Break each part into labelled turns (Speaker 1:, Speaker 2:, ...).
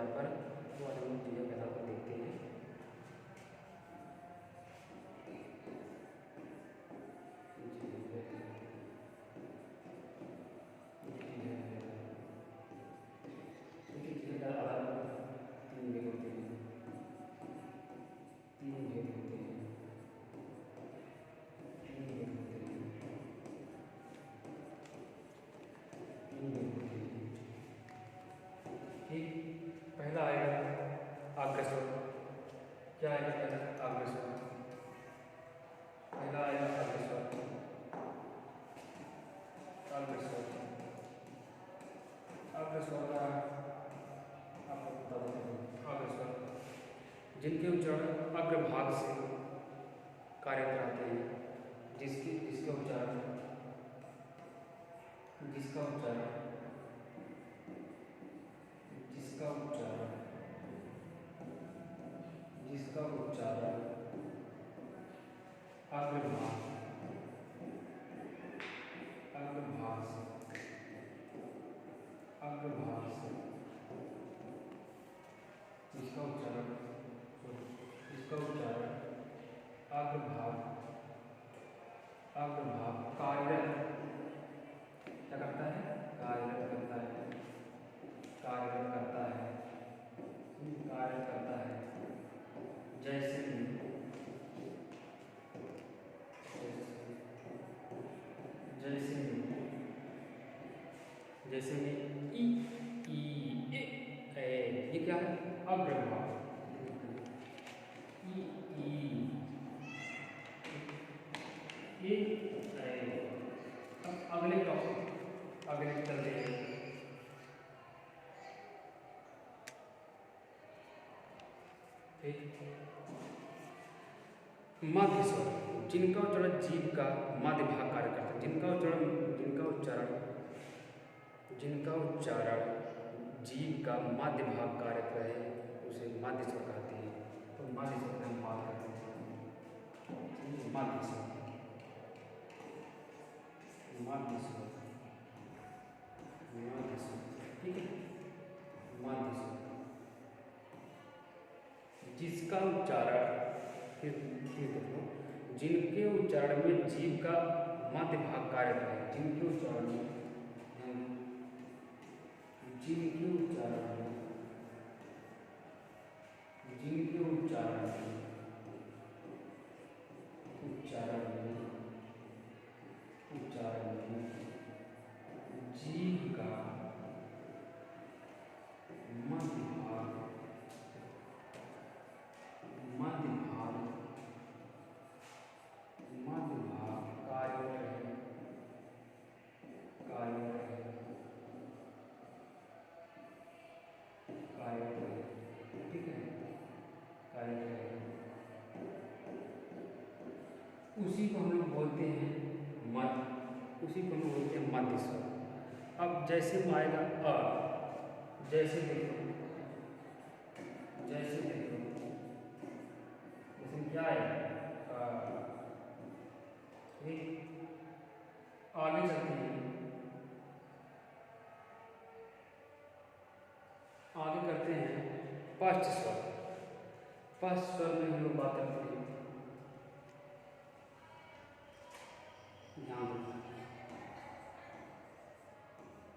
Speaker 1: यहाँ पर वो अलग अलग चीज़ों के साथ देखते हैं। पहला आएगा अग्रस्वर। क्या आएगा पहला? अग्रस्वर। पहला आएगा अग्रस्वर। अग्रस्वर अग्रस्वर का आपको बता देता हूँ। अग्रस्वर जिनके उच्चारण अग्रभाग से कार्य कराते हैं, जिसका उच्चारण जिसका उच्चारण अग्रभाग से जिसका उच्चारण अग्रभाग कार्यरत क्या करता है? कार्यरत करता है। जैसे में ई ई ए, ये क्या है? अग्रभाग। ई ई ए, अब अगले चलते हैं। मध्य स्वर जिनका उच्चारण जीभ का मध्य भाग कार्य करता है। जिनका उच्चारण जीभ का मध्य भाग कार्य करे उसे मध्य स्वर कहते हैं। तो मध्य स्वर की हम बात करते हैं। मध्य स्वर ठीक है। मध्य स्वर जिसका उच्चारण जिनके उच्चारण में जीभ का मध्य भाग कार्य करे। जिनके उच्चारण में जीभ का मध्य भाग ठीक है, उसी को हम लोग बोलते हैं मध्य स्वर। अब जैसे आएगा अ, जैसे देखो क्या है? आगे चलते हैं, आगे करते हैं पश्च स्वर। पश्च स्वर में हम लोग बात करते हैं, ध्यान रखना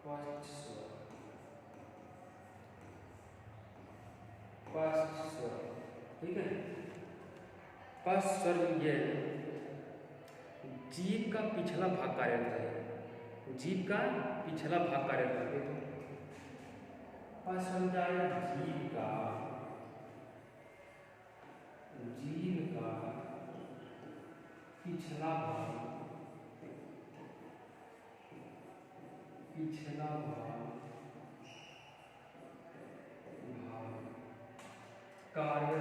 Speaker 1: पश्च स्वर ठीक है। पश्च स्वर ये जीभ का पिछला भाग कार्य करता है। जीभ का पिछला भाग कार्य करता है। पश्च स्वर क्या है? जीभ का पिछला भाग कार्य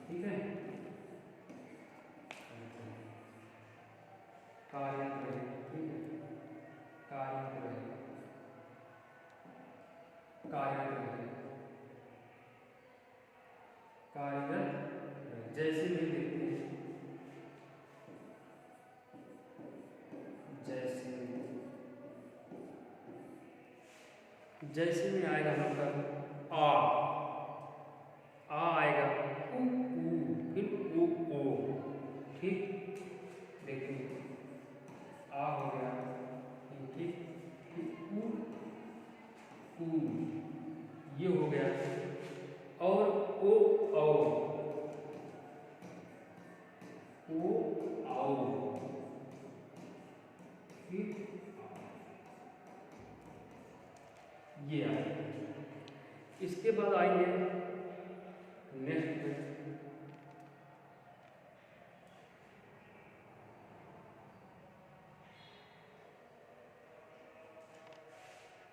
Speaker 1: ठीक है। कार्यरत जैसे भी देखते हैं, जैसे जैसे में आएगा हम लोग का आ आएगा, उ, फिर ओ, ठीक। देखिए आ हो गया, ठीक, फिर उ, ये हो गया, और ओ आओ, फिर ये आएगा। इसके बाद आइए नेक्स्ट पे,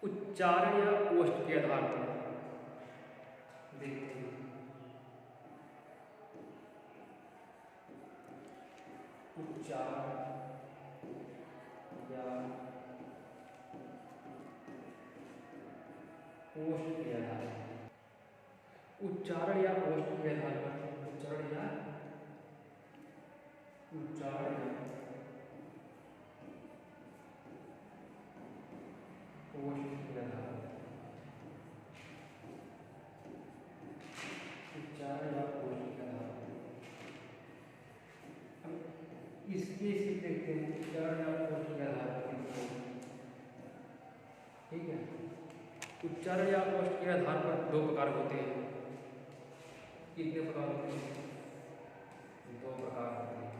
Speaker 1: उच्चारण या ओष्ठ के आधार पर देखते हैं। उच्चारण या ओष्ठ के आधार पर, उच्चारण या ओष्ठ के आधार पर, उच्चारण या ओष्ठ के आधार पर, उच्चारण या ओष्ठ के आधार पर। इसके देखते हैं, उच्चारण या ओष्ठ के आधार पर, ठीक है। उच्चारण या ओष्ठ के आधार पर दो प्रकार होते हैं। कितने प्रकार होते हैं? दो प्रकार होते हैं,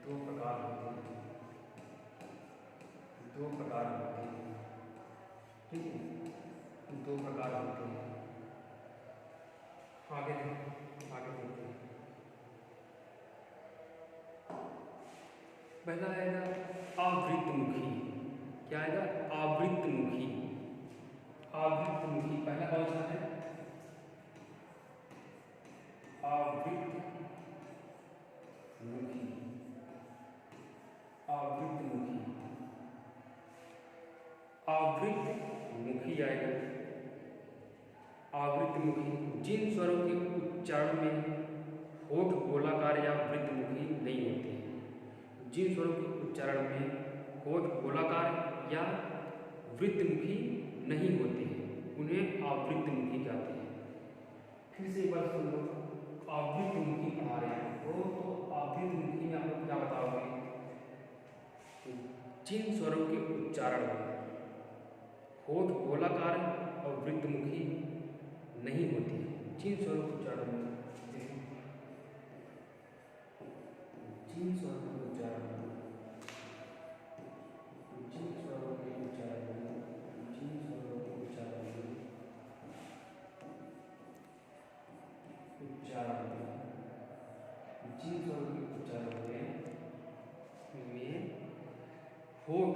Speaker 1: दो प्रकार होते हैं, दो प्रकार होते हैं, ठीक है, दो प्रकार होते हैं। आगे देखते हैं। पहला आएगा आवृत्तमुखी। क्या आएगा? आवृत्तमुखी। आवृत्तमुखी पहला कौन सा है? आवृत्तमुखी। आवृत्तमुखी, आवृत्तमुखी आएगा। आवृत्तमुखी जिन स्वरों के उच्चारण में होठ गोलाकार या वृत्तमुखी नहीं होते हैं, जिन स्वरों के उच्चारण में होठ गोलाकार या वृत्तमुखी नहीं होते हैं, उन्हें आवृत्तमुखी कहते हैं। फिर से एक बार सुन लो, आवृत्तमुखी पढ़ा रहे हैं तो आवृत्तमुखी में आप लोग क्या बताओगे? जिन स्वरों के उच्चारण में होठ गोलाकार और वृत्तमुखी नहीं होती है, जिन स्वरों के उच्चारण में, जिन स्वरों के उच्चारण में, जिन स्वरों के उच्चारण में, जिन स्वरों के उच्चारण में, उच्चारण में, जिन स्वरों के उच्चारण में होठ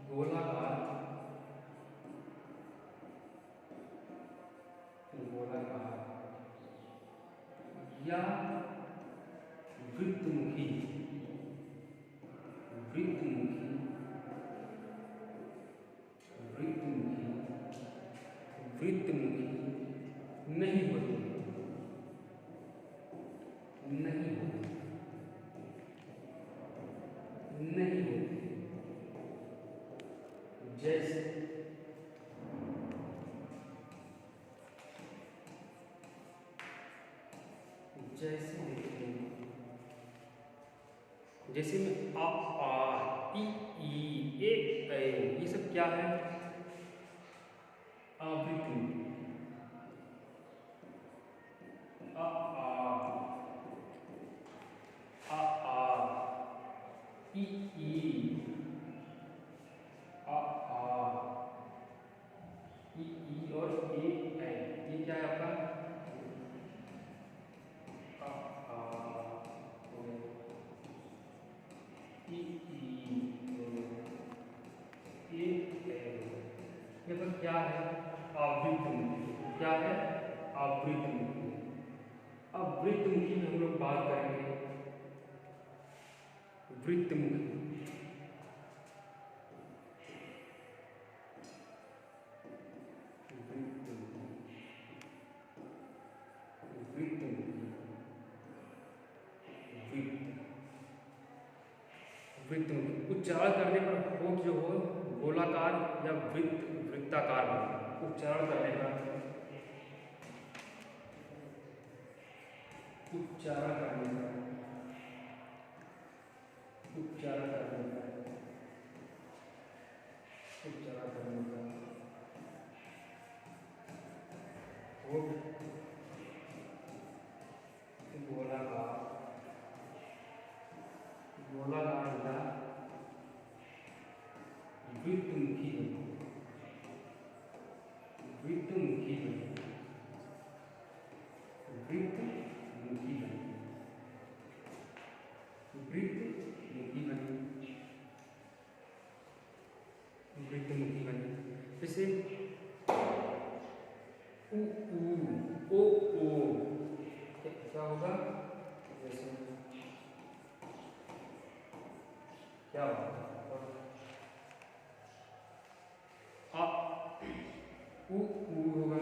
Speaker 1: गोलाकार या वृत्तमुखी, वृत्तमुखी, वृत्तमुखी, वृत्तमुखी नहीं होती, नहीं होती, नहीं होती। जैसे जैसे देखते हैं, जैसे में आ ई ए ये सब क्या है? आवृत्ति। आ ई और ए ये क्या है आपका? ये पर क्या है? आवृत्तमुखी। क्या है? आवृत्तमुखी। अब वृत्तमुखी में हम लोग बात करेंगे। वृत्तमुखी, वृत्तमुखी। उच्चारण करने पर होठ जो हो गोलाकार या वृत्ताकार हो। उच्चारण करने पर उच्चारण करने पर उच्चारण करने पर उच्चारण करने पर होठ गोलाकार गोलाकार या वृत्तमुखी बने। वृत्तमुखी बने। वृत्तमुखी बने। वृत्तमुखी बने। वृत्तमुखी बने। जैसे उ ऊ ओ ओ क्या होगा? जैसे क्या होगा? आ उ होगा।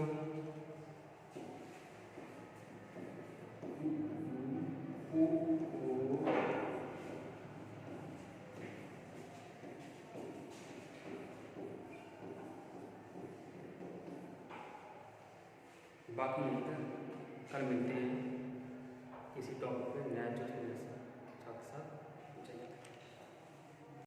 Speaker 1: उ ओ बाकी नहीं था। कल मिलते हैं किसी टॉपिक पे नया जो